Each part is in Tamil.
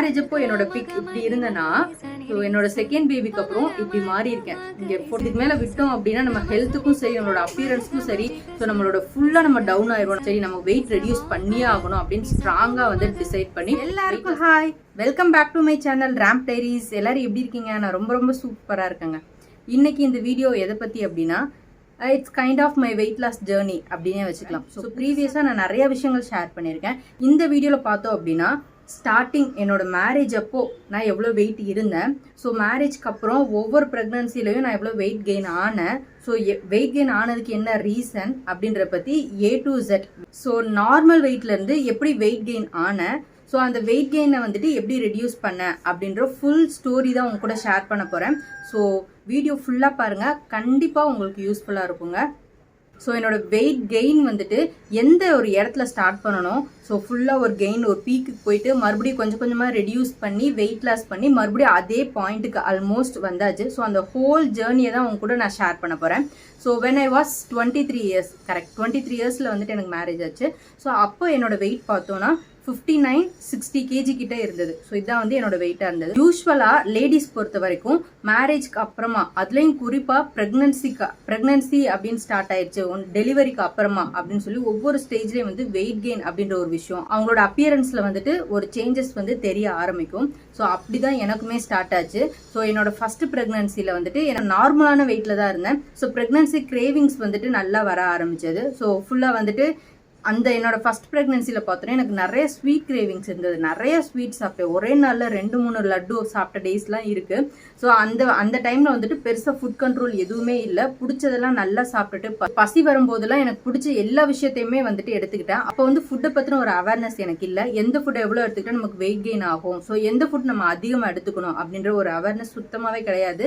மேரேஜ் அப்போ என்னோட பிக் இப்படி இருந்தேன்னா ஸோ என்னோட செகண்ட் பேபிக்கு அப்புறம் இப்படி மாறி இருக்கேன். இங்கே இதுக்கு மேலே விட்டோம் அப்படின்னா நம்ம ஹெல்த்துக்கும் சரி நம்மளோட அப்பியரன்ஸ்க்கும் சரி ஸோ நம்மளோட ஃபுல்லாக நம்ம டவுன் ஆயிடும். சரி நம்ம வெயிட் ரெடியூஸ் பண்ணியே ஆகணும் அப்படின்னு ஸ்ட்ராங்காக வந்து டிசைட் பண்ணி எல்லாருக்கும் hi, welcome back to my channel ramp diaries. எல்லாரும் எப்படி இருக்கீங்க? நான் ரொம்ப ரொம்ப சூப்பராக இருக்கேங்க. இன்னைக்கு இந்த வீடியோ எதை பற்றி அப்படின்னா it's kind of my weight loss journey அப்படின்னே வச்சுக்கலாம். ஸோ ப்ரீவியஸாக நான் நிறைய விஷயங்கள் ஷேர் பண்ணியிருக்கேன். இந்த வீடியோவில் பார்த்தோம் அப்படின்னா ஸ்டார்டிங் என்னோட மேரேஜ் அப்போ நான் எவ்வளோ வெயிட் இருந்தேன், ஸோ மேரேஜ்க்கு அப்புறம் ஒவ்வொரு ப்ரெக்னன்சிலையும் நான் எவ்வளோ வெயிட் கெயின் ஆனேன், ஸோ வெயிட் கெயின் ஆனதுக்கு என்ன ரீசன் அப்படின்ற பற்றி A to Z. So normal வெயிட்லேருந்து எப்படி வெயிட் கெயின் ஆனேன், ஸோ அந்த வெயிட் கெயினை வந்துட்டு எப்படி ரெடியூஸ் பண்ணேன் அப்படின்ற ஃபுல் ஸ்டோரி தான் உங்க கூட ஷேர் பண்ண போகிறேன். ஸோ வீடியோ ஃபுல்லாக பாருங்கள், கண்டிப்பாக உங்களுக்கு யூஸ்ஃபுல்லாக இருக்குங்க. ஸோ என்னோட வெயிட் கெயின் வந்துட்டு எந்த ஒரு இடத்துல ஸ்டார்ட் பண்ணணும், ஸோ ஃபுல்லாக ஒரு கெயின் ஒரு பீக்குக்கு போயிட்டு மறுபடியும் கொஞ்சம் கொஞ்சமாக ரெடியூஸ் பண்ணி வெயிட் லாஸ் பண்ணி மறுபடியும் அதே பாயிண்ட்டுக்கு ஆல்மோஸ்ட் வந்தாச்சு. ஸோ அந்த ஹோல் ஜேர்னியை தான் உங்க கூட நான் ஷேர் பண்ண போகிறேன். So when I was 23 years, correct 23 இயர்ஸில் வந்துட்டு எனக்கு மேரேஜ் ஆச்சு. ஸோ அப்போ என்னோட வெயிட் பார்த்தோன்னா 59-60 kg கிட்ட இருந்தது. ஸோ இதான் வந்து என்னோட வெயிட்டாக இருந்தது. யூஸ்வலாக லேடிஸ் பொறுத்த வரைக்கும் மேரேஜ்க்கு அப்புறமா, அதுலேயும் குறிப்பாக ப்ரெக்னன்சி அப்படின்னு ஸ்டார்ட் ஆயிடுச்சு, டெலிவரிக்கு அப்புறமா அப்படின்னு சொல்லி ஒவ்வொரு ஸ்டேஜ்லேயும் வந்து வெயிட் கெயின் அப்படின்ற ஒரு விஷயம் அவங்களோட அப்பியரன்ஸில் வந்துட்டு ஒரு சேஞ்சஸ் வந்து தெரிய ஆரம்பிக்கும். ஸோ அப்படி தான் எனக்குமே ஸ்டார்ட் ஆச்சு. ஸோ என்னோட ஃபர்ஸ்ட் ப்ரெக்னன்சியில் வந்துட்டு எனக்கு நார்மலான வெயிட்டில் தான் இருந்தேன். ஸோ ப்ரெக்னன்சி கிரேவிங்ஸ் வந்துட்டு நல்லா வர ஆரம்பிச்சது. ஸோ ஃபுல்லாக வந்துட்டு அந்த என்னோட ஃபர்ஸ்ட் ப்ரெக்னன்சியில் பார்த்தோன்னா எனக்கு நிறைய ஸ்வீட் கிரேவிங்ஸ் இருந்தது. நிறைய ஸ்வீட் சாப்பிட்டேன். ஒரே நாளில் 2-3 லட்டு சாப்பிட்ட டேஸ்லாம் இருக்குது. ஸோ அந்த டைமில் வந்துட்டு பெருசாக ஃபுட் கண்ட்ரோல் எதுவுமே இல்லை. பிடிச்சதெல்லாம் நல்லா சாப்பிட்டுட்டு பசி வரும்போதெல்லாம் எனக்கு பிடிச்ச எல்லா விஷயத்தையுமே வந்துட்டு எடுத்துக்கிட்டேன். அப்போ வந்து ஃபுட்டை பற்றின ஒரு அவேர்னஸ் எனக்கு இல்லை. எந்த ஃபுட்டை எவ்வளோ எடுத்துக்கிட்டா நமக்கு வெயிட் கெயின் ஆகும், ஸோ எந்த ஃபுட் நம்ம அதிகமாக எடுத்துக்கணும் அப்படின்ற ஒரு அவேர்னஸ் சுத்தமாகவே கிடையாது.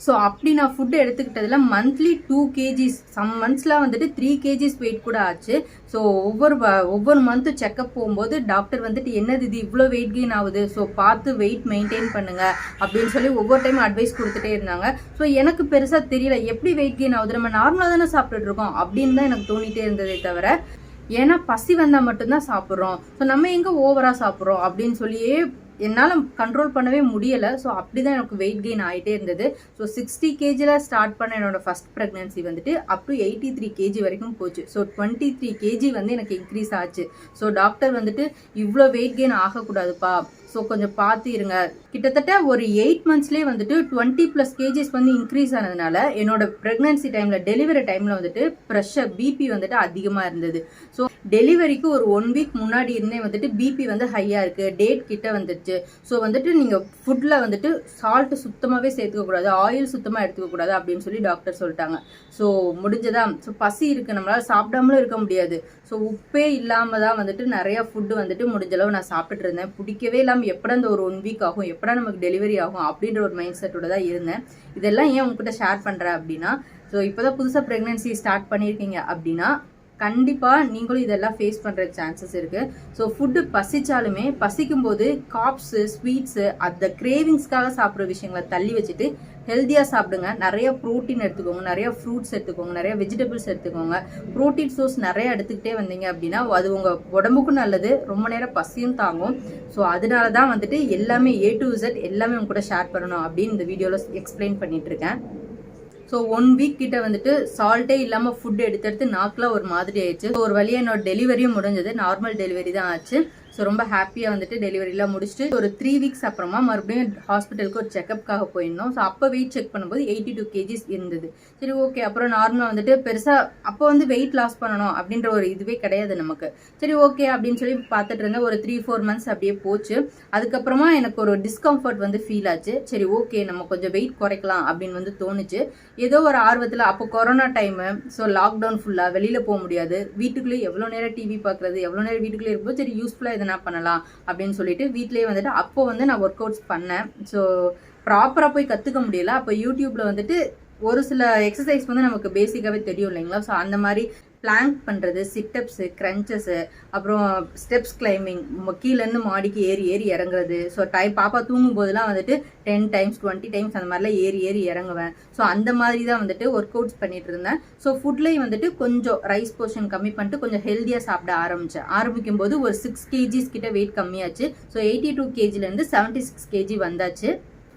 ஸோ அப்படி நான் ஃபுட்டு எடுத்துக்கிட்டதில் மந்த்லி 2 kgs, சம் மந்த்ஸ்லாம் வந்துட்டு 3 kgs வெயிட் கூட ஆச்சு. ஸோ ஒவ்வொரு மந்த்து செக்கப் போகும்போது டாக்டர் வந்துட்டு என்னது இது இவ்வளோ வெயிட் கெயின் ஆகுது, ஸோ பார்த்து வெயிட் மெயின்டைன் பண்ணுங்க அப்படின்னு சொல்லி ஒவ்வொரு டைம் அட்வைஸ் கொடுத்துட்டே இருந்தாங்க. ஸோ எனக்கு பெருசாக தெரியல எப்படி வெயிட் கெயின் ஆகுது, நம்ம நார்மலாக தானே சாப்பிட்டுட்டு இருக்கோம் அப்படின்னு தான் எனக்கு தோணிட்டே இருந்ததே தவிர, ஏன்னா பசி வந்தால் மட்டும்தான் சாப்பிட்றோம், ஸோ நம்ம எங்கே ஓவராக சாப்பிட்றோம் அப்படின்னு சொல்லியே என்னால் கண்ட்ரோல் பண்ணவே முடியலை. ஸோ அப்படி தான் எனக்கு வெயிட் கெயின் ஆகிட்டே இருந்தது. ஸோ 60 kgல ஸ்டார்ட் பண்ண என்னோட ஃபர்ஸ்ட் ப்ரெக்னன்சி வந்துட்டு அப் டு 83 kg வரைக்கும் போச்சு. ஸோ 23 kg வந்து எனக்கு இன்க்ரீஸ் ஆச்சு. ஸோ டாக்டர் வந்துட்டு இவ்வளோ வெயிட் கெயின் ஆகக்கூடாதுப்பா, ஸோ கொஞ்சம் பார்த்து இருங்க. கிட்டத்தட்ட ஒரு 8 monthsலேயே வந்துட்டு 20+ kgs வந்து இன்க்ரீஸ் ஆனதுனால என்னோட ப்ரெக்னன்சி டைமில், டெலிவரி டைமில் வந்துட்டு ப்ரெஷர் பிபி வந்துட்டு அதிகமாக இருந்தது. ஸோ டெலிவரிக்கு ஒரு 1 week முன்னாடி இருந்தே வந்துட்டு பிபி வந்து ஹையாக இருக்குது, டேட் கிட்ட வந்துடுச்சு. ஸோ வந்துட்டு நீங்கள் ஃபுட்டில் வந்துட்டு சால்ட்டு சுத்தமாகவே சேர்த்துக்கக்கூடாது, ஆயில் சுத்தமாக எடுத்துக்கக்கூடாது அப்படின்னு சொல்லி டாக்டர் சொல்லிட்டாங்க. ஸோ முடிஞ்சதா, ஸோ பசி இருக்குது, நம்மளால் சாப்பிடாமலும் இருக்க முடியாது. ஸோ உப்பே இல்லாமல் தான் வந்துட்டு நிறையா ஃபுட்டு வந்துட்டு முடிஞ்சளவு நான் சாப்பிட்டுட்டு இருந்தேன். பிடிக்கவே இல்லாமல் எப்படா இந்த ஒரு 1 week ஆகும், எப்படா நமக்கு டெலிவரி ஆகும் அப்படின்ற ஒரு மைண்ட் செட்டோட தான் இருந்தேன். இதெல்லாம் ஏன் உங்ககிட்ட ஷேர் பண்ணுறேன் அப்படின்னா, ஸோ இப்போ தான் புதுசாக ப்ரெக்னன்சி ஸ்டார்ட் பண்ணியிருக்கீங்க அப்படின்னா கண்டிப்பாக நீங்களும் இதெல்லாம் ஃபேஸ் பண்ணுற சான்சஸ் இருக்குது. ஸோ ஃபுட்டு பசிச்சாலுமே பசிக்கும் போது காப்ஸு, ஸ்வீட்ஸு, அந்த கிரேவிங்ஸ்க்காக சாப்பிட்ற விஷயங்களை தள்ளி வச்சுட்டு ஹெல்த்தியாக சாப்பிடுங்க. நிறைய ப்ரோட்டீன் எடுத்துக்கோங்க, நிறைய ஃப்ரூட்ஸ் எடுத்துக்கோங்க, நிறைய வெஜிடபிள்ஸ் எடுத்துக்கோங்க. ப்ரோட்டீன் சோர்ஸ் நிறைய எடுத்துக்கிட்டே வந்தீங்க அப்படின்னா அது உங்கள் உடம்புக்கும் நல்லது, ரொம்ப நேரம் பசியும் தாங்கும். ஸோ அதனால தான் வந்துட்டு எல்லாமே A to Z எல்லாமே உங்க கூட ஷேர் பண்ணணும் அப்படின்னு இந்த வீடியோவில் எக்ஸ்பிளைன் பண்ணிட்டு இருக்கேன். ஸோ 1 week கிட்ட வந்துட்டு சால்ட்டே இல்லாமல் ஃபுட் எடுத்து நாக்கில் ஒரு மாதிரி ஆயிடுச்சு. ஒரு வழியாக என்னோட டெலிவரியும் முடிஞ்சது, நார்மல் டெலிவரி தான் ஆச்சு. ஸோ ரொம்ப ஹாப்பியாக வந்துட்டு டெலிவரிலாம் முடிச்சுட்டு ஒரு 3 weeks அப்புறமா மறுபடியும் ஹாஸ்பிட்டலுக்கு ஒரு செக்கப்காக போயிருந்தோம். ஸோ அப்போ வெயிட் செக் பண்ணும்போது 82 kgs இருந்தது. சரி ஓகே, அப்புறம் நார்மலாக வந்துட்டு பெருசாக அப்போ வந்து வெயிட் லாஸ் பண்ணணும் அப்படின்ற ஒரு இதுவே கிடையாது நமக்கு. சரி ஓகே அப்படின்னு சொல்லி பார்த்துட்டு இருந்தேன். ஒரு 3-4 months அப்படியே போச்சு. அதுக்கப்புறமா எனக்கு ஒரு டிஸ்கம்ஃபர்ட் வந்து ஃபீல் ஆச்சு. சரி ஓகே நம்ம கொஞ்சம் வெயிட் குறைக்கலாம் அப்படின்னு வந்து தோணுச்சு. ஏதோ ஒரு ஆர்வத்தில், அப்போ கொரோனா டைமு, ஸோ லாக்டவுன் ஃபுல்லாக வெளியில் போக முடியாது, வீட்டுக்குள்ளேயே எவ்வளோ நேரம் டிவி பார்க்குறது, எவ்வளோ நேரம் வீட்டுக்குள்ளே இருக்கும்போது சரி யூஸ்ஃபுல்லாக என்ன பண்ணலாம் அப்படின்னு சொல்லிட்டு வீட்லயே வந்துட்டு அப்போ வந்து நான் ஒர்க் அவுட்ஸ் பண்ணேன். ஸோ ப்ராப்பராக போய் கற்றுக்க முடியல. அப்போ யூடியூப்ல வந்துட்டு ஒரு சில எக்ஸசைஸ் வந்து நமக்கு பேசிக்காகவே தெரியும் இல்லைங்களா. ஸோ அந்த மாதிரி பிளாங்க் பண்ணுறது, சிட்டப்ஸு, க்ரன்ச்சஸு, அப்புறம் ஸ்டெப்ஸ் கிளைம்பிங், கீழேருந்து மாடிக்கு ஏறி ஏறி இறங்குறது. ஸோ பாப்பா தூங்கும் போதெல்லாம் வந்துட்டு 10 டைம்ஸ் 20 டைம்ஸ் அந்த மாதிரிலாம் ஏறி ஏறி இறங்குவேன். ஸோ அந்த மாதிரி தான் வந்துட்டு ஒர்க் அவுட்ஸ் பண்ணிட்டு இருந்தேன். ஸோ ஃபுட்லேயும் வந்துட்டு கொஞ்சம் ரைஸ் போர்ஷன் கம்மி பண்ணிட்டு கொஞ்சம் ஹெல்த்தியாக சாப்பிட ஆரம்பிக்கும் போது ஒரு 6 kgs கிட்ட வெயிட் கம்மியாச்சு. ஸோ 82 kgலேருந்து 76 kg வந்தாச்சு.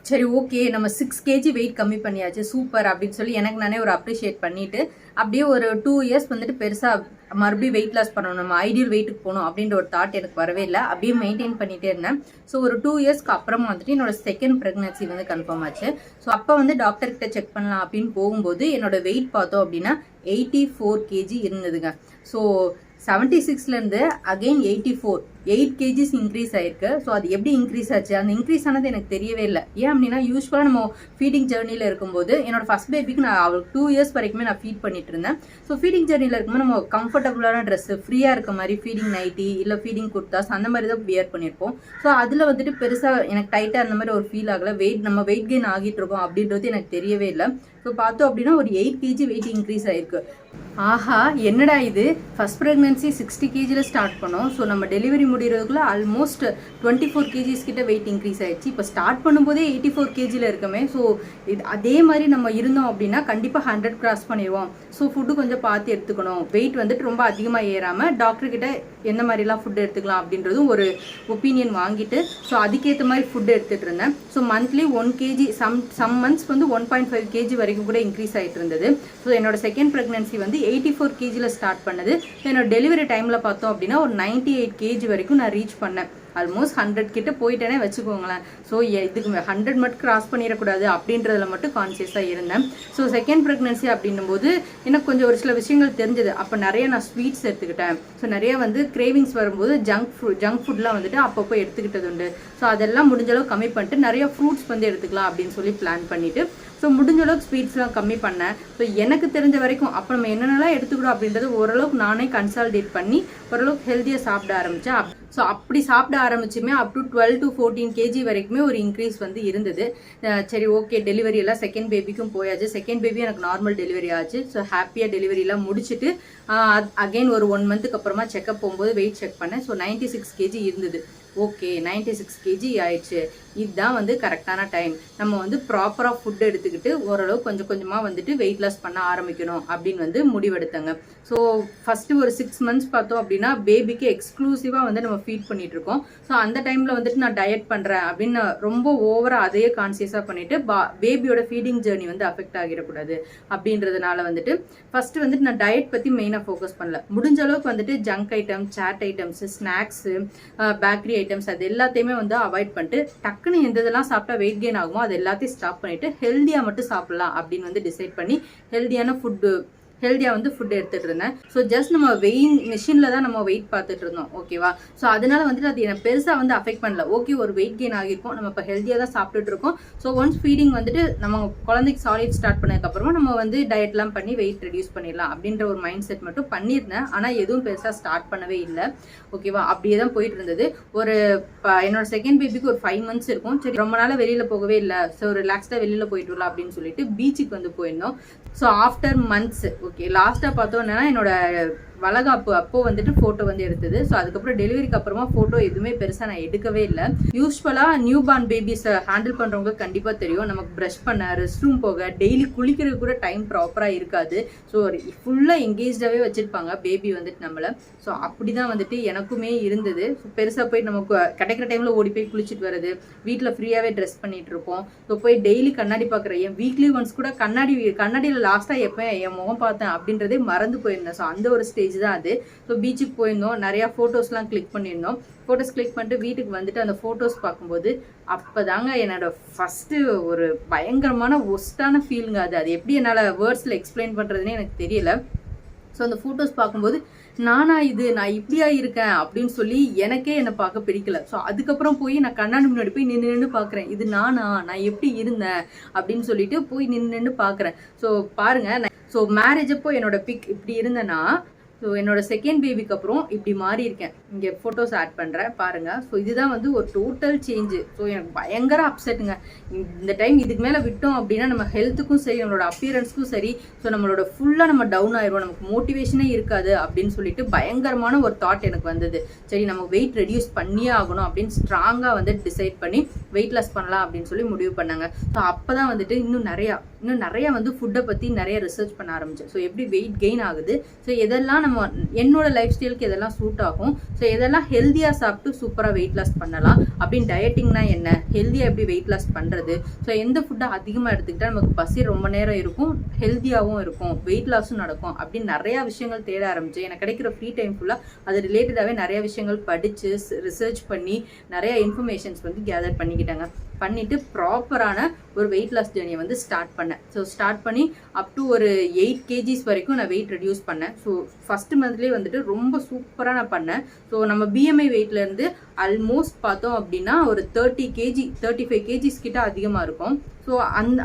சரி, ஓகே, நம்ம 6 kg வெயிட் கம்மி பண்ணியாச்சு, சூப்பர் அப்படின்னு சொல்லி எனக்கு நானே ஒரு அப்ரிஷியேட் பண்ணிட்டு அப்படியே ஒரு 2 இயர்ஸ் வந்துட்டு பெருசாக மறுபடியும் வெயிட் லாஸ் பண்ணணும், நம்ம ஐடியல் வெயிட்டுக்கு போகணும் அப்படின்ற ஒரு தாட் எனக்கு வரவே இல்லை. அப்படியே மெயின்டைன் பண்ணிட்டே இருந்தேன். ஸோ ஒரு 2 இயர்ஸ்க்கு அப்புறமா வந்துட்டு என்னோட செகண்ட் ப்ரெக்னன்சி வந்து கன்ஃபார்ம் ஆச்சு. ஸோ அப்போ வந்து டாக்டர்கிட்ட செக் பண்ணலாம் அப்படின்னு போகும்போது என்னோட வெயிட் பார்த்தோம் அப்படின்னா 84 kg இருந்ததுங்க. ஸோ 76லேருந்து அகெயின் 84 8 kgs இன்க்ரீஸ் ஆயிருக்கு. ஸோ அது எப்படி இன்க்ரீஸ் ஆச்சு, அந்த இன்க்ரீஸ் ஆனது எனக்கு தெரியவே இல்லை. ஏன் அப்படின்னா யூஸ்வலாக நம்ம ஃபீடிங் ஜேர்னியில் இருக்கும்போது என்னோட ஃபர்ஸ்ட் பேபிக்கு நான் அவளுக்கு 2 இயர்ஸ் வரைக்குமே நான் ஃபீட் பண்ணிட்டு இருந்தேன். ஸோ ஃபீடிங் ஜேர்னியில் இருக்கும்போது நம்ம கம்ஃபர்டபுளான ட்ரெஸ்ஸு, ஃப்ரீயாக இருக்க மாதிரி ஃபீடிங் நைட்டி இல்லை ஃபீடிங் குர்தாஸ் அந்த மாதிரி தான் வியர் பண்ணியிருப்போம். ஸோ அதில் வந்துட்டு பெருசாக எனக்கு டைட்டாக அந்த மாதிரி ஒரு ஃபீல் ஆகலை. நம்ம வெயிட் கெயின் ஆகிட்டு இருக்கோம் அப்படின்றது எனக்கு தெரியவே இல்லை. ஸோ பார்த்தோம் அப்படின்னா ஒரு 8 kg வெயிட் இன்க்ரீஸ் ஆயிருக்கு. ஆஹா, என்னடா இது, ஃபர்ஸ்ட் ப்ரெக்னன்சி 60 kgல ஸ்டார்ட் பண்ணோம். ஸோ நம்ம டெலிவரி முடிகிறதுக்குள்ள ஆல்மோஸ்ட் 24 kgs கிட்ட வெயிட் இன்க்ரீஸ் ஆயிடுச்சு. இப்போ ஸ்டார்ட் பண்ணும்போதே 84 kgல இருக்கமே. ஸோ இது அதே மாதிரி நம்ம இருந்தோம் அப்படின்னா கண்டிப்பாக 100 கிராஸ் பண்ணிடுவோம். ஸோ ஃபுட்டு கொஞ்சம் பார்த்து எடுத்துக்கணும். வெயிட் வந்துட்டு ரொம்ப அதிகமாக ஏறாமல் டாக்டர்கிட்ட எந்த மாதிரிலாம் ஃபுட் எடுத்துக்கலாம் அப்படின்றதும் ஒரு ஒப்பீனியன் வாங்கிட்டு ஸோ அதுக்கேற்ற மாதிரி ஃபுட் எடுத்துகிட்டு இருந்தேன். So monthly 1 kg, some months வந்து 1.5 kg வரைக்கும் கூட இன்க்ரீஸ் ஆகிட்டு இருந்தது. ஸோ என்னோட செகண்ட் ப்ரெக்னன்சி வந்து 84 kgல ஸ்டார்ட் பண்ணது. என்னோட டெலிவரி டைமில் பார்த்தோம் அப்படின்னா ஒரு 98 kg வரைக்கும் நான் ரீச் பண்ணேன். ஆல்மோஸ்ட் 100 கிட்ட போயிட்டேனே வச்சுக்கோங்களேன். ஸோ இதுக்கு 100 மட்டும் கிராஸ் பண்ணிடக்கூடாது அப்படின்றதுல மட்டும் கான்சியஸாக இருந்தேன். ஸோ செகண்ட் ப்ரெக்னன்சி அப்படின்னும் போது எனக்கு கொஞ்சம் ஒரு சில விஷயங்கள் தெரிஞ்சது. அப்போ நிறைய நான் ஸ்வீட்ஸ் எடுத்துக்கிட்டேன். ஸோ நிறைய வந்து கிரேவிங்ஸ் வரும்போது ஜங்க் ஃபுட்லாம் வந்துட்டு அப்பப்போ எடுத்துக்கிட்டது உண்டு. ஸோ அதெல்லாம் முடிஞ்ச அளவுக்கு கம்மி பண்ணிட்டு நிறைய ஃப்ரூட்ஸ் வந்து எடுத்துக்கலாம் அப்படின்னு சொல்லி பிளான் பண்ணிட்டு ஸோ முடிஞ்ச அளவுக்கு ஸ்வீட்ஸ்லாம் கம்மி பண்ணேன். ஸோ எனக்கு தெரிஞ்ச வரைக்கும் அப்போ நம்ம என்னென்னலாம் எடுத்துக்கிறோம் அப்படின்றது ஓரளவுக்கு நானே கன்சால்டேட் பண்ணி ஓரளவுக்கு ஹெல்த்தியாக சாப்பிட ஆரம்பித்தேன். ஸோ அப்படி சாப்பிட ஆரம்பிச்சுமே அப் டு 12 to 14 kg வரைக்குமே ஒரு இன்க்ரீஸ் வந்து இருந்தது. சரி, ஓகே, டெலிவரி எல்லாம் செகண்ட் பேபிக்கும் போயாச்சு. செகண்ட் பேபி எனக்கு நார்மல் டெலிவரி ஆச்சு. ஸோ ஹாப்பியாக டெலிவரிலாம் முடிச்சுட்டு அகெயின் ஒரு 1 மந்த்துக்கு அப்புறமா செக்அப் போகும்போது வெயிட் செக் பண்ணேன். ஸோ 96 kg இருந்தது. ஓகே, 96 kg ஆயிடுச்சு. இதுதான் வந்து கரெக்டான டைம். நம்ம வந்து ப்ராப்பராக ஃபுட் எடுத்துக்கிட்டு ஓரளவு கொஞ்சம் கொஞ்சமாக வந்துட்டு வெயிட் லாஸ் பண்ண ஆரம்பிக்கணும் அப்படின்னு வந்து முடிவெடுத்தங்க. ஸோ ஃபஸ்ட்டு ஒரு 6 months பார்த்தோம் அப்படின்னா பேபிக்கு எக்ஸ்க்ளூசிவாக வந்து நம்ம ஃபீட் பண்ணிட்டு இருக்கோம். ஸோ அந்த டைமில் வந்துட்டு நான் டயட் பண்ணுறேன் அப்படின்னு ரொம்ப ஓவராக அதையே கான்சியஸாக பண்ணிட்டு பேபியோட ஃபீடிங் ஜேர்னி வந்து அஃபெக்ட் ஆகிடக்கூடாது அப்படின்றதுனால வந்துட்டு ஃபர்ஸ்ட் வந்துட்டு நான் டயட் பற்றி மெயினாக ஃபோக்கஸ் பண்ணல. முடிஞ்ச அளவுக்கு வந்துட்டு junk item, chaat items, snacks, bakery items அது எல்லாத்தையுமே வந்து அவாய்ட் பண்ணிட்டு டக்குன்னு எந்த இதெல்லாம் சாப்பிட்டா வெயிட் கெயின் ஆகுமோ அது எல்லாத்தையும் ஸ்டாப் பண்ணிட்டு ஹெல்த்தியாக மட்டும் சாப்பிடலாம் அப்படின்னு வந்து டிசைட் பண்ணி ஹெல்த்தியாக வந்து ஃபுட் எடுத்துகிட்டு இருந்தேன். ஸோ ஜஸ்ட் நம்ம வெயிங் மிஷினில் தான் நம்ம வெயிட் பார்த்துட்டு இருந்தோம், ஓகேவா. ஸோ அதனால வந்துட்டு அது எனக்கு பெருசாக வந்து அஃபெக்ட் பண்ணல. ஓகே, ஒரு வெயிட் கெயின் ஆகிருக்கும், நம்ம இப்போ ஹெல்த்தியாக தான் சாப்பிட்டுட்டு இருக்கோம். ஸோ ஒன்ஸ் ஃபீடிங் வந்துட்டு நம்ம குழந்தைக்கு சாலிட் ஸ்டார்ட் பண்ணதுக்கப்புறமா நம்ம வந்து டயட்லாம் பண்ணி வெயிட் ரெடியூஸ் பண்ணிடலாம் அப்படின்ற ஒரு மைண்ட் செட் மட்டும் பண்ணியிருந்தேன். ஆனால் எதுவும் பெருசாக ஸ்டார்ட் பண்ணவே இல்லை, ஓகேவா. அப்படியே தான் போயிட்டு இருந்தது. என்னோட செகண்ட் பேபிக்கு ஒரு 5 months இருக்கும். சரி, ரொம்ப நாளாக வெளியில் போகவே இல்லை. ஸோ ரிலாக்ஸ்டாக வெளியில் போயிட்டு வரலாம் அப்படின்னு சொல்லிட்டு பீச்சுக்கு வந்து போயிருந்தோம். ஸோ ஆஃப்டர் மந்த்ஸ், ஓகே, லாஸ்ட்டாக பார்த்தோன்னா என்னோட வளகாப்பு அப்போ வந்துட்டு ஃபோட்டோ வந்து எடுத்தது. ஸோ அதுக்கப்புறம் டெலிவரிக்கு அப்புறமா ஃபோட்டோ எதுவுமே பெருசாக நான் எடுக்கவே இல்லை. யூஸ்வலாக நியூ பார்ன் பேபிஸை ஹேண்டில் பண்ணுறவங்க கண்டிப்பாக தெரியும், நமக்கு ப்ரஷ் பண்ண, ரெஸ்ட் ரூம் போக, டெய்லி குளிக்கிறது கூட டைம் ப்ராப்பராக இருக்காது. ஸோ ஃபுல்லாக எங்கேஜாகவே வச்சுருப்பாங்க பேபி வந்துட்டு நம்மளை. ஸோ அப்படி தான் வந்துட்டு எனக்குமே இருந்தது. ஸோ பெருசாக போய் நமக்கு கிடைக்கிற டைமில் ஓடி போய் குளிச்சுட்டு வர்றது, வீட்டில் ஃப்ரீயாகவே ட்ரெஸ் பண்ணிகிட்டு இருப்போம். ஸோ போய் டெய்லி கண்ணாடி பார்க்குறேன். என் வீக்லி ஒன்ஸ் கூட கண்ணாடியில் லாஸ்ட்டாக எப்போ என் முகம் பார்த்தேன் அப்படின்றதே மறந்து போயிருந்தேன். ஸோ அந்த ஒரு ஸ்டேஜ் தான் அது. ஸோ பீச்சுக்கு போயிருந்தோம், நிறையா ஃபோட்டோஸ்லாம் கிளிக் பண்ணியிருந்தோம். ஃபோட்டோஸ் கிளிக் பண்ணிட்டு வீட்டுக்கு வந்துட்டு அந்த ஃபோட்டோஸ் பார்க்கும்போது அப்போ தாங்க என்னோட ஃபஸ்ட்டு ஒரு பயங்கரமான ஒஸ்டான ஃபீலுங்க அது எப்படி என்னால் வேர்ட்ஸில் எக்ஸ்பிளைன் பண்ணுறதுனே எனக்கு தெரியல. ஸோ அந்த ஃபோட்டோஸ் பார்க்கும்போது நான் இப்படியா இருக்கேன் அப்படின்னு சொல்லி எனக்கே என்னை பார்க்க பிடிக்கல. ஸோ அதுக்கப்புறம் போய் நான் கண்ணாடி முன்னாடி போய் நின்று பார்க்குறேன், இது நான் எப்படி இருந்தேன் அப்படின்னு சொல்லிட்டு போய் நின்று பார்க்குறேன். ஸோ பாருங்க, ஸோ மேரேஜ் அப்போ என்னோட பிக் இப்படி இருந்தேன்னா ஸோ என்னோட செகண்ட் பேபிக்கு அப்புறம் இப்படி மாறி இருக்கேன். இங்கே ஃபோட்டோஸ் ஆட் பண்ணுறேன் பாருங்கள். ஸோ இதுதான் வந்து ஒரு டோட்டல் சேஞ்சு. ஸோ எனக்கு பயங்கர அப்செட்டுங்க. இந்த டைம் இதுக்கு மேலே விட்டோம் அப்படின்னா நம்ம ஹெல்த்துக்கும் சரி நம்மளோட அப்பியரன்ஸ்க்கும் சரி ஸோ நம்மளோட ஃபுல்லாக நம்ம டவுன் ஆயிடுவோம், நமக்கு மோட்டிவேஷனே இருக்காது அப்படின்னு சொல்லிட்டு பயங்கரமான ஒரு தாட் எனக்கு வந்தது. சரி நம்ம வெயிட் ரெடியூஸ் பண்ணியே ஆகணும் அப்படின்னு ஸ்ட்ராங்காக வந்து டிசைட் பண்ணி வெயிட் லாஸ் பண்ணலாம் அப்படின்னு சொல்லி முடிவு பண்ணாங்க. ஸோ அப்போ தான் வந்துட்டு இன்னும் நிறையா வந்து ஃபுட்டை பற்றி நிறைய ரிசர்ச் பண்ண ஆரம்பித்தேன். ஸோ எப்படி வெயிட் கெயின் ஆகுது, ஸோ எதெல்லாம் நம்ம என்னோட லைஃப் ஸ்டைலுக்கு எதெல்லாம் சூட் ஆகும், ஸோ எதெல்லாம் ஹெல்த்தியாக சாப்பிட்டு சூப்பராக வெயிட் லாஸ் பண்ணலாம் அப்படின்னு டயட்டிங்னா என்ன, ஹெல்த்தியாக எப்படி வெயிட் லாஸ் பண்ணுறது, ஸோ எந்த ஃபுட்டை அதிகமாக எடுத்துக்கிட்டால் நமக்கு பசி ரொம்ப நேரம் இருக்கும், ஹெல்த்தியாகவும் இருக்கும், வெயிட் லாஸும் நடக்கும் அப்படின்னு நிறையா விஷயங்கள் தேட ஆரம்பித்தேன். எனக்கு கிடைக்கிற ஃப்ரீ டைம் ஃபுல்லாக அது ரிலேட்டடாகவே நிறைய விஷயங்கள் படித்து ரிசர்ச் பண்ணி நிறைய இன்ஃபர்மேஷன்ஸ் வந்து கேதர் பண்ணிட்டு ப்ராப்பரான ஒரு வெயிட் லாஸ் ஜேர்னியை வந்து ஸ்டார்ட் பண்ணேன். ஸோ ஸ்டார்ட் பண்ணி அப் டு ஒரு 8 kgs வரைக்கும் நான் வெயிட் ரெடியூஸ் பண்ணேன். ஸோ ஃபஸ்ட்டு மந்த்லேயே வந்துட்டு ரொம்ப சூப்பராக நான் பண்ணேன். ஸோ நம்ம பிஎம்ஐ வெயிட்லேருந்து ஆல்மோஸ்ட் பார்த்தோம் அப்படின்னா ஒரு 30 kg 35 kgs கிட்ட அதிகமாக இருக்கும். ஸோ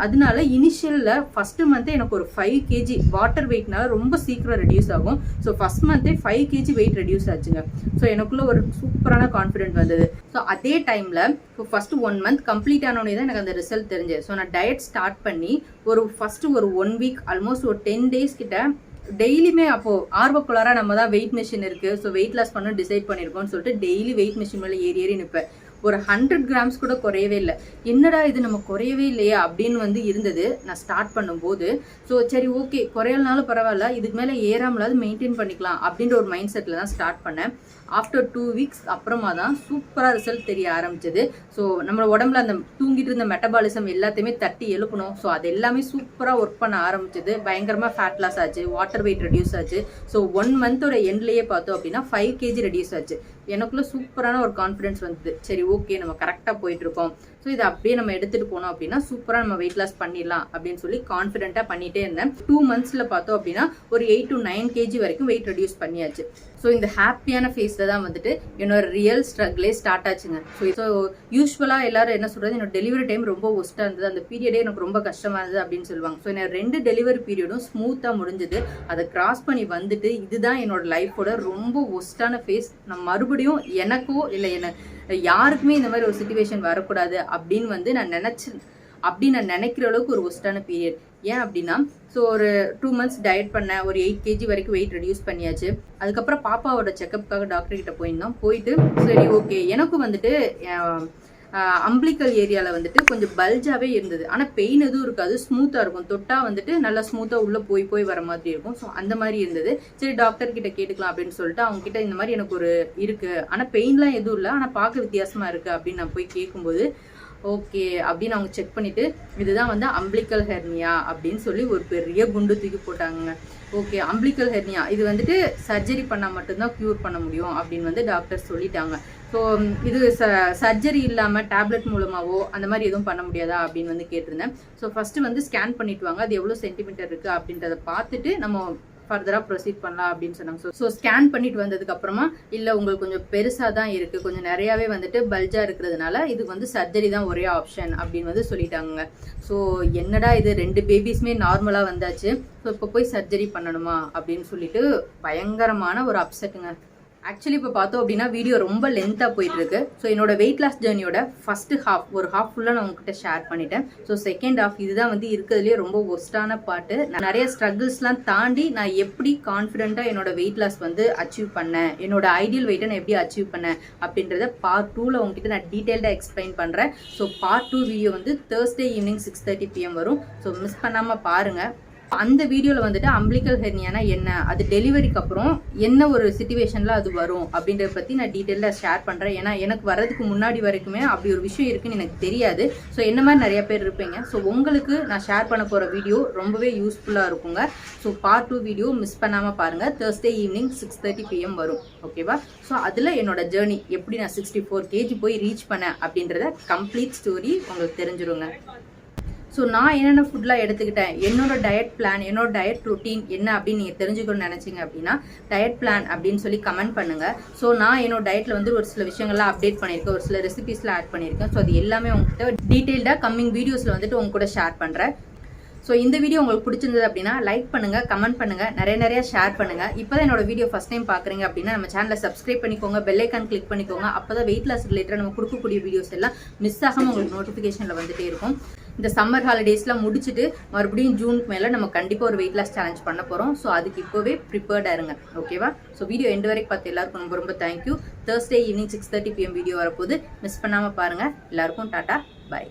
அதனால இனிஷியலில் ஃபஸ்ட்டு மந்த்தே எனக்கு ஒரு 5 kg வாட்டர் வெயிட்னால ரொம்ப சீக்கிரம் ரெடியூஸ் ஆகும். ஸோ ஃபஸ்ட் மந்த்தே 5 kg வெயிட் ரெடியூஸ் ஆச்சுங்க. ஸோ எனக்குள்ள ஒரு சூப்பரான கான்ஃபிடென்ட் வந்தது. ஸோ அதே டைமில் இப்போ ஃபஸ்ட்டு 1 month கம்ப்ளீட் ஆனோடனே தான் எனக்கு அந்த ரிசல்ட் தெரிஞ்சது. ஸோ நான் டயட் ஸ்டார்ட் பண்ணி ஃபஸ்ட்டு ஒரு 1 week ஆல்மோஸ்ட் ஒரு 10 days கிட்ட டெய்லியுமே அப்போது ஆர்வக்குள்ளாராக நம்ம தான் வெயிட் மிஷின் இருக்குது, ஸோ வெயிட் லாஸ் பண்ண டிசைட் பண்ணியிருக்கோம்னு சொல்லிட்டு டெய்லி வெயிட் மிஷின் மேலே ஏறி நிற்பேன். ஒரு 100 grams கூட குறையவே இல்லை. என்னடா இது நம்ம குறையவே இல்லையா அப்படின்னு வந்து இருந்தது நான் ஸ்டார்ட் பண்ணும்போது. ஸோ சரி ஓகே குறையலனாலும் பரவாயில்ல, இதுக்கு மேலே ஏறாமலாவது மெயின்டைன் பண்ணிக்கலாம் அப்படின்ற ஒரு மைண்ட் செட்டில் தான் ஸ்டார்ட் பண்ணேன். ஆஃப்டர் 2 weeks அப்புறமா தான் சூப்பராக ரிசல்ட் தெரிய ஆரம்பிச்சது. ஸோ நம்ம உடம்புல அந்த தூங்கிட்டு இருந்த மெட்டபாலிசம் எல்லாத்தையுமே தட்டி எழுப்பணும். ஸோ அது எல்லாமே சூப்பராக ஒர்க் பண்ண ஆரம்பிச்சது. பயங்கரமாக ஃபேட் லாஸ் ஆச்சு, வாட்டர் வெயிட் ரெடியூஸ் ஆச்சு. ஸோ 1 month எண்ட்லேயே பார்த்தோம் அப்படின்னா 5 kg ரெடியூஸ் ஆச்சு. எனக்குள்ள சூப்பரான ஒரு கான்ஃபிடன்ஸ் வந்தது. சரி ஓகே நம்ம கரெக்டாக போயிட்டுருக்கோம், ஸோ இதை அப்படியே நம்ம எடுத்துகிட்டு போனோம் அப்படின்னா சூப்பராக நம்ம வெயிட் லாஸ் பண்ணிடலாம் அப்படின்னு சொல்லி கான்ஃபிடென்ட்டாக பண்ணிகிட்டே இருந்தேன். 2 months பார்த்தோம் அப்படின்னா ஒரு 8 to 9 kg வரைக்கும் வெயிட் ரெடியூஸ் பண்ணியாச்சு. ஸோ இந்த ஹாப்பியான ஃபேஸில் தான் வந்துட்டு என்னோட ரியல் ஸ்ட்ரகிளே ஸ்டார்ட் ஆச்சுங்க. ஸோ யூஸ்வலாக எல்லாரும் என்ன சொல்கிறது, என்னோட டெலிவரி டைம் ரொம்ப ஒஸ்ட்டாக இருந்தது, அந்த பீரியடே எனக்கு ரொம்ப கஷ்டமாக இருந்தது அப்படின்னு சொல்லுவாங்க. ஸோ என்னோட 2 டெலிவரி பீரியடும் ஸ்மூத்தாக முடிஞ்சது. அதை கிராஸ் பண்ணி வந்துட்டு இதுதான் என்னோட லைஃபோட ரொம்ப ஒஸ்ட்டான ஃபேஸ். நான் மறுபடியும் எனக்கோ இல்லை யாருக்குமே இந்த மாதிரி ஒரு சிச்சுவேஷன் வரக்கூடாது அப்படின்னு வந்து நான் நினைக்கிற அளவுக்கு ஒரு ஒஸ்டான பீரியட். ஏன் அப்படின்னா ஸோ ஒரு 2 months டயட் பண்ணேன், ஒரு 8 kg வரைக்கும் வெயிட் ரெடியூஸ் பண்ணியாச்சு. அதுக்கப்புறம் பாப்பாவோட செக்கப்புக்காக டாக்டர்கிட்ட போயிட்டு சரி ஓகே எனக்கும் வந்துட்டு அம்பிளிக்கல் ஏரியாவில் வந்துட்டு கொஞ்சம் பல்ஜாகவே இருந்தது. ஆனால் பெயின் எதுவும் இருக்காது, ஸ்மூத்தாக இருக்கும், தொட்டால் வந்துட்டு நல்லா ஸ்மூத்தாக உள்ளே போய் வர மாதிரி இருக்கும். ஸோ அந்த மாதிரி இருந்தது. சரி டாக்டர் கிட்ட கேட்டுக்கலாம் அப்படின்னு சொல்லிட்டு அவங்க கிட்ட இந்த மாதிரி எனக்கு ஒரு இருக்குது, ஆனால் பெயின்லாம் எதுவும் இல்லை, ஆனால் பார்க்க வித்தியாசமாக இருக்குது அப்படின்னு நான் போய் கேட்கும்போது ஓகே அப்படின்னு அவங்க செக் பண்ணிவிட்டு இதுதான் வந்து அம்பிளிக்கல் ஹெர்னியா அப்படின்னு சொல்லி ஒரு பெரிய குண்டு தூக்கி போட்டாங்க. ஓகே அம்பிளிக்கல் ஹெர்னியா இது வந்துட்டு சர்ஜரி பண்ணால் மட்டும்தான் க்யூர் பண்ண முடியும் அப்படின்னு வந்து டாக்டர் சொல்லிட்டாங்க. ஸோ இது சர்ஜரி இல்லாமல் டேப்லெட் மூலமாகவோ அந்த மாதிரி எதுவும் பண்ண முடியாதா அப்படின்னு வந்து கேட்டிருந்தேன். ஸோ ஃபஸ்ட்டு வந்து ஸ்கேன் பண்ணிட்டு வாங்க, அது எவ்வளோ சென்டிமீட்டர் இருக்குது அப்படின்றத பார்த்துட்டு நம்ம ஃபர்தராக ப்ரொசீட் பண்ணலாம் அப்படின்னு சொன்னாங்க. ஸோ ஸ்கேன் பண்ணிட்டு வந்ததுக்கப்புறமா இல்லை உங்களுக்கு கொஞ்சம் பெருசாக தான் இருக்குது, கொஞ்சம் நிறையாவே வந்துட்டு பல்ஜாக இருக்கிறதுனால இதுக்கு வந்து சர்ஜரி தான் ஒரே ஆப்ஷன் அப்படின்னு வந்து சொல்லிட்டாங்க. ஸோ என்னடா இது 2 பேபிஸுமே நார்மலாக வந்தாச்சு, ஸோ இப்போ போய் சர்ஜரி பண்ணணுமா அப்படின்னு சொல்லிட்டு பயங்கரமான ஒரு அப்செட்டுங்க. ஆக்சுவலி இப்போ பார்த்தோம் அப்படின்னா வீடியோ ரொம்ப லென்த்தாக போயிட்டுருக்கு. ஸோ என்னோட வெயிட் லாஸ் ஜேர்னியோட ஃபஸ்ட்டு ஒரு ஹாஃப் ஃபுல்லாக நான் உங்ககிட்ட ஷேர் பண்ணிட்டேன். ஸோ செகண்ட் ஹாஃப் இதுதான் வந்து இருக்கிறதுலே ரொம்ப ஒஸ்டான பார்ட்டு. நான் நிறைய ஸ்ட்ரகிள்ஸ்லாம் தாண்டி நான் எப்படி கான்ஃபிடென்ட்டாக என்னோட வெயிட் லாஸ் வந்து அச்சீவ் பண்ணேன், என்னோட ஐடியல் வெயிட்டை நான் எப்படி அச்சீவ் பண்ணேன் அப்படின்றத பார்ட் 2ல் உங்ககிட்ட நான் டீட்டெயில்டாக எக்ஸ்பிளைன் பண்ணுறேன். ஸோ பார்ட் 2 வீடியோ வந்து Thursday evening 6:30 PM வரும். ஸோ மிஸ் பண்ணாமல் பாருங்கள். அந்த வீடியோவில் வந்துட்டு அம்பிளிக்கல் ஹெர்னியானா என்ன, அது டெலிவரிக்கு அப்புறம் என்ன ஒரு சிச்சுவேஷனில் அது வரும் அப்படின்றத பற்றி நான் டீட்டெயிலாக ஷேர் பண்ணுறேன். ஏன்னா எனக்கு வர்றதுக்கு முன்னாடி வரைக்குமே அப்படி ஒரு விஷயம் இருக்குன்னு எனக்கு தெரியாது. ஸோ என்ன மாதிரி நிறைய பேர் இருப்பீங்க. ஸோ உங்களுக்கு நான் ஷேர் பண்ண போகிற வீடியோ ரொம்பவே யூஸ்ஃபுல்லாக இருக்குங்க. ஸோ பார்ட் 2 வீடியோ மிஸ் பண்ணாமல் பாருங்கள். Thursday evening 6:30 PM வரும். ஓகேவா? ஸோ அதில் என்னோட ஜேர்னி எப்படி நான் 64 kg போய் ரீச் பண்ணேன் அப்படின்றத கம்ப்ளீட் ஸ்டோரி உங்களுக்கு தெரிஞ்சிருங்க. ஸோ நான் என்னென்ன ஃபுட்லாம் எடுத்துக்கிட்டேன், என்னோட டயட் பிளான், என்னோட டயட் ரொட்டீன் என்ன அப்படின்னு நீங்கள் தெரிஞ்சுக்கணும்னு நினச்சிங்க அப்படின்னா டயட் பிளான் அப்படின்னு சொல்லி கமெண்ட் பண்ணுங்கள். ஸோ நான் என்னோட டயட்டில் வந்து ஒரு சில விஷயங்கள்லாம் அப்டேட் பண்ணியிருக்கேன், ஒரு சில ரெசிபீஸ்லாம் ஆட் பண்ணியிருக்கேன். ஸோ அது எல்லாமே உங்கள்கிட்ட டீட்டெயில்டாக கம்மிங் வீடியோஸில் வந்துட்டு உங்க கூட ஷேர் பண்ணுறேன். ஸோ இந்த வீடியோ உங்களுக்கு பிடிச்சிருந்தது அப்படின்னா லைக் பண்ணுங்கள், கமெண்ட் பண்ணுங்கள், நிறைய ஷேர் பண்ணுங்கள். இப்போ தான் என்னோட வீடியோ ஃபஸ்ட் டைம் பார்க்குறீங்க அப்படின்னா நம்ம சேனலை சப்ஸ்கிரைப் பண்ணிக்கோங்க, பெல் ஐக்கான் கிளிக் பண்ணிக்கோங்க. அப்போ தான் வெயிட் லாஸ் ரிலேட்டடாக நம்ம கொடுக்கக்கூடிய வீடியோஸ் எல்லாம் மிஸ் ஆகாமல் உங்களுக்கு நோட்டிஃபிகேஷனில் வந்துட்டே இருக்கும். இந்த சம்மர் ஹாலிடேஸ்லாம் முடிச்சுட்டு மறுபடியும் ஜூனுக்கு மேலே நம்ம கண்டிப்பாக ஒரு வெயிட் லாஸ் சேலஞ்ச் பண்ண போகிறோம். ஸோ அதுக்கு இப்போவே ப்ரிப்பேர்டாக இருங்க, ஓகேவா? ஸோ வீடியோ எண்டு வரைக்கும் பார்த்து எல்லாருக்கும் ரொம்ப thank you. Thursday evening 6:30 PM video வரப்போது, மிஸ் பண்ணாமல் பாருங்கள். எல்லாருக்கும் டாட்டா, பாய்.